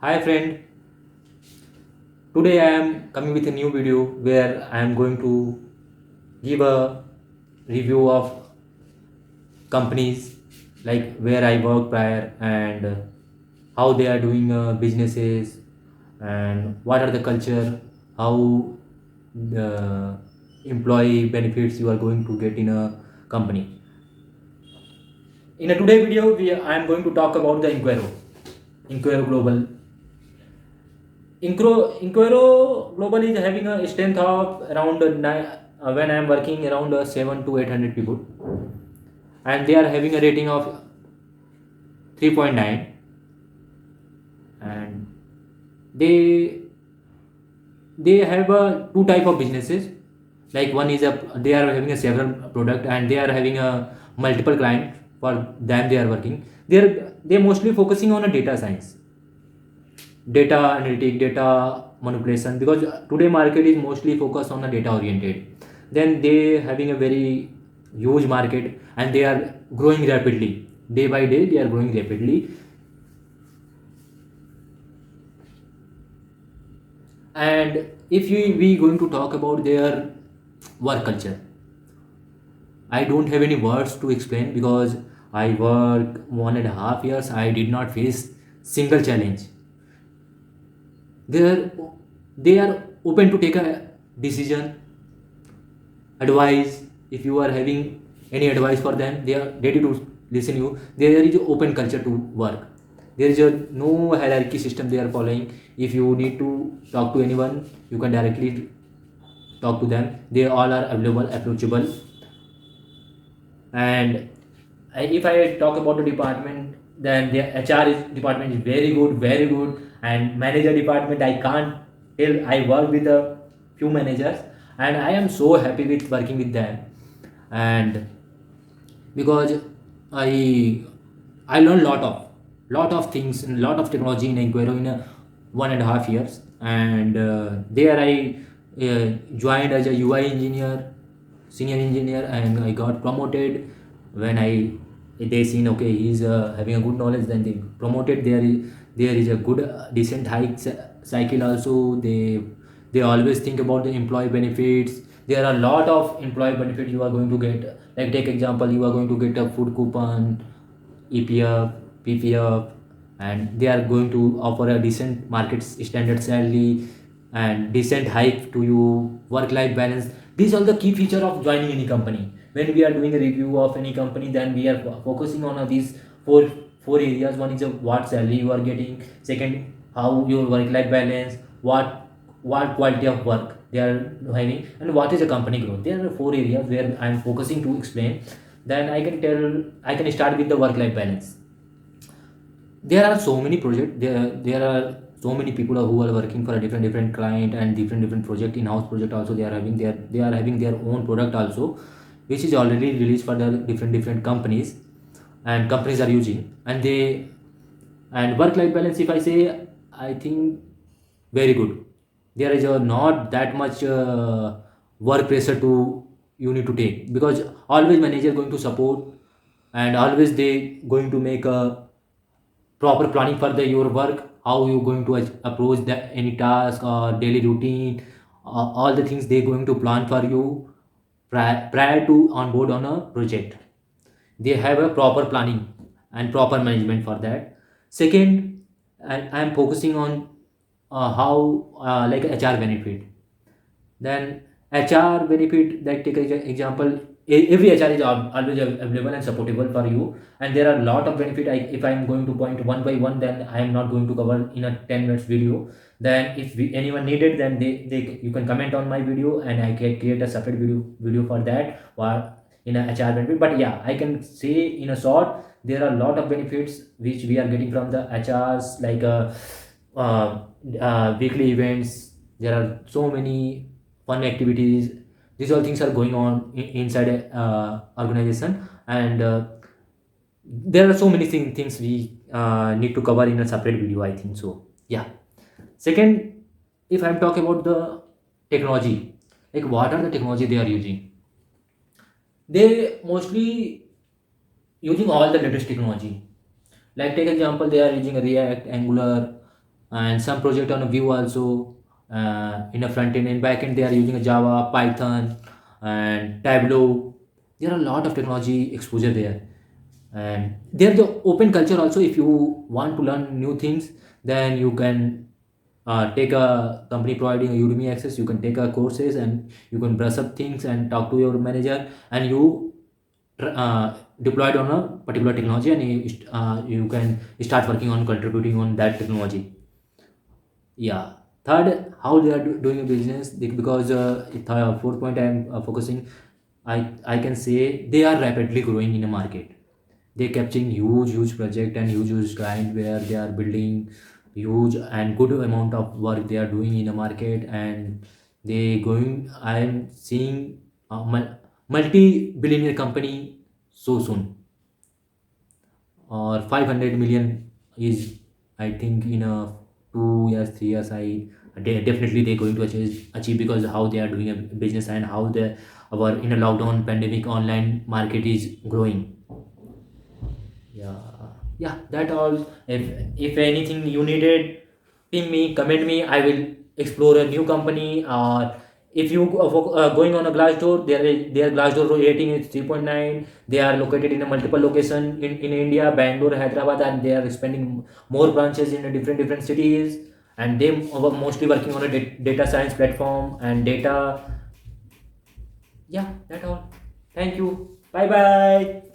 Hi friend, today I am coming with a new video where I am going to give a review of companies like where I worked prior and how they are doing businesses and what are the culture, how the employee benefits you are going to get in a company. In a today video, I am going to talk about the Inquero Global. Inquero Global is having a strength of around when I am working around 7 to 800 people, and they are having a rating of 3.9, and they they have two type of businesses. Like one is they are having a several product and they are having a multiple client for them they are working. They mostly focusing on a data science, data analytic, data manipulation, because today market is mostly focused on the data oriented. Then they having a very huge market and they are growing rapidly. Day by day they are growing rapidly. And if we going to talk about their work culture, I don't have any words to explain because I work 1.5 years. I did not face single challenge. They are they are open to take a decision, advice. If you are having any advice for them, they are ready to listen you. There is a open culture to work. There is a no hierarchy system they are following. If you need to talk to anyone, you can directly talk to them. They all are available, approachable. And if I talk about the department, then the department is very good, very good. And manager department, I can't tell. I work with a few managers, and I am so happy with working with them. And because I I learned lot of things and lot of technology in Inquero in a 1.5 years. And there I joined as a UI engineer, senior engineer, and I got promoted. When I they seen okay he's having a good knowledge, then they promoted. There is a good decent cycle also. They always think about the employee benefits. There are a lot of employee benefits you are going to get. Like take example, you are going to get a food coupon, EPF, PPF, and they are going to offer a decent market standard salary and decent hike to you, work life balance. These are the key feature of joining any company. When we are doing a review of any company, then we are focusing on these four areas. One is what salary you are getting, second how your work life balance, what quality of work they are having, and what is the company growth. There are four areas where I am focusing to explain. Then I can start with the work life balance. There are so many projects. There are so many people who are working for a different client and different project. In-house project also they are having their own product also, which is already released for the different companies, and companies are using. And work life balance, if I say, I think very good. There is not that much work pressure to you need to take, because always manager going to support, and always they going to make a proper planning for the your work, how you going to approach the any task or daily routine. All the things they going to plan for you prior to on board on a project. They have a proper planning and proper management for that. Second, I am focusing on how like HR benefit. Then HR benefit, like take an example, every HR is always available and supportable for you, and there are a lot of benefit. If I am going to point one by one, then I am not going to cover in a 10 minutes video. Then if anyone needed, then they you can comment on my video and I can create a separate video for that, or in a HR benefit. But yeah, I can say in a short, there are a lot of benefits which we are getting from the HRs, like uh, weekly events. There are so many fun activities. These all things are going on inside a organization. And there are so many things we need to cover in a separate video, I think so. Yeah. Second, if I'm talking about the technology, like what are the technology they are using, they mostly using all the latest technology. Like take example, they are using React, Angular, and some project on a Vue also. In a front end and back end, they are using a Java, Python, and Tableau. There are a lot of technology exposure there, and they're the open culture also. If you want to learn new things, then you can take a company providing a Udemy access. You can take a courses and you can brush up things and talk to your manager, and you deploy it on a particular technology, and you can start working on contributing on that technology. Yeah. Third, how they are doing a business, because fourth point I am focusing, I can say they are rapidly growing in a market. They're capturing huge project and huge client where they are building huge and good amount of work they are doing in a market, and they going. I am seeing a multi-billionaire company so soon, or 500 million is, I think, in a 2 years 3 years, definitely they're going to achieve, because how they are doing a business and how the our in a lockdown pandemic online market is growing. Yeah, yeah, that all. If anything you needed, ping me, comment me. I will explore a new company. Or if you going on a Glassdoor, their Glassdoor rating is 3.9. They are located in a multiple location in India, Bangalore, Hyderabad, and they are expanding more branches in a different cities. And they are mostly working on a data science platform and data. Yeah, that all. Thank you. Bye bye.